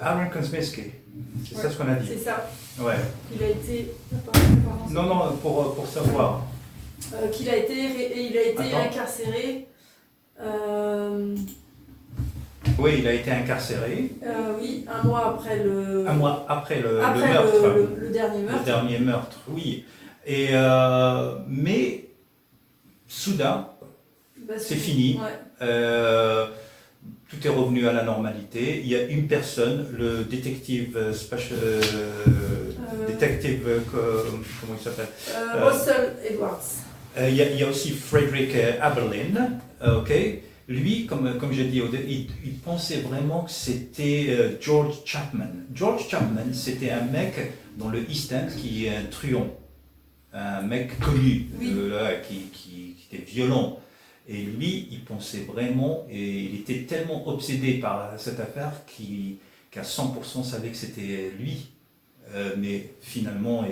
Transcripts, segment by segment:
Aaron Kosminski, c'est ça ce qu'on a dit. C'est ça. Ouais. Il a été. Non, pour savoir. Qu'il a été, il a été Attends. incarcéré. Oui, il a été incarcéré. Oui, un mois après le. Un mois après le après meurtre. le dernier meurtre. Le dernier meurtre, oui. Et, mais, soudain, c'est fini. Ouais. Tout est revenu à la normalité. Il y a une personne, le détective comment il s'appelle Russell Edwards. il y a aussi Frederick Aberlin, ok. Lui, comme j'ai dit au début, il pensait vraiment que c'était George Chapman. George Chapman, c'était un mec dans le East End qui est un truand, un mec connu, Oui. qui était violent. Et lui, il pensait vraiment, et il était tellement obsédé par cette affaire qu'à 100% savait que c'était lui. Mais finalement,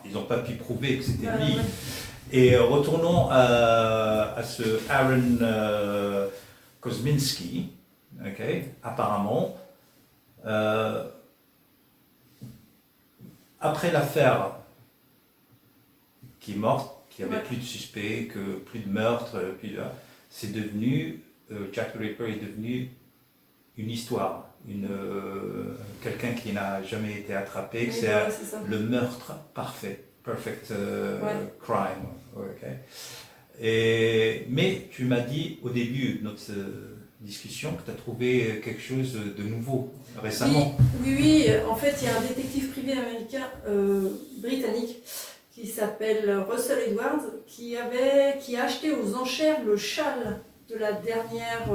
ils n'ont pas pu prouver que c'était lui. Ouais. Et retournons à ce Aaron Kosminski, okay, apparemment, après l'affaire qui est morte, qu'il n'y avait plus de suspects, plus de meurtres, c'est devenu, Jack the Ripper est devenu une histoire, quelqu'un qui n'a jamais été attrapé, que c'est le meurtre parfait, perfect crime. Okay. Mais tu m'as dit au début de notre discussion que tu as trouvé quelque chose de nouveau récemment. Oui, en fait il y a un détective privé américain, britannique, qui s'appelle Russell Edwards, qui a acheté aux enchères le châle de la dernière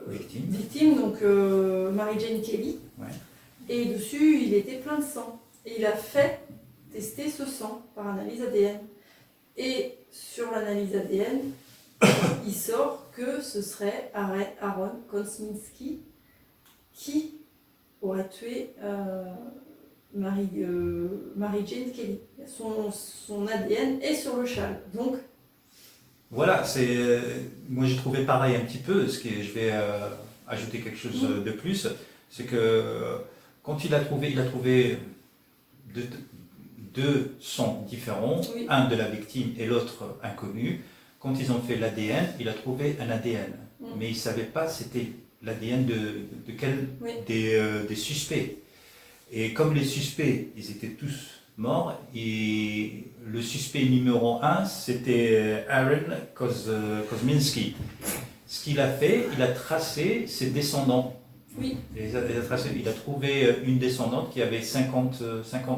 victime, donc Mary-Jane Kelly. Ouais. Et dessus, il était plein de sang. Et il a fait tester ce sang par analyse ADN. Et sur l'analyse ADN, il sort que ce serait Aaron Kosminski qui aurait tué Mary-Jane Kelly. Son ADN est sur le châle. Donc, voilà, moi j'ai trouvé pareil un petit peu, je vais ajouter quelque chose de plus, c'est que quand il a trouvé deux sangs différents, oui. Un de la victime et l'autre inconnu. Quand ils ont fait l'ADN, il a trouvé un ADN, mais il ne savait pas c'était l'ADN de quel des suspects. Et comme les suspects, ils étaient tous morts, et le suspect numéro 1, c'était Aaron Kosminski. Ce qu'il a fait, il a tracé ses descendants. Oui. Il a trouvé une descendante qui avait 50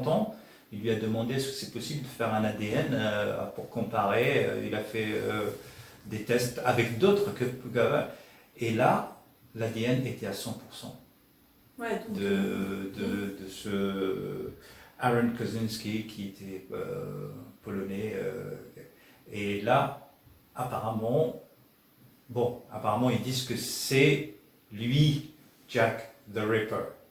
ans. Il lui a demandé est-ce que c'est possible de faire un ADN pour comparer. Il a fait des tests avec d'autres. Et là, l'ADN était à 100%. Ouais, de ce Aaron Kosminski qui était polonais. Et là, apparemment, ils disent que c'est lui, Jack the Ripper.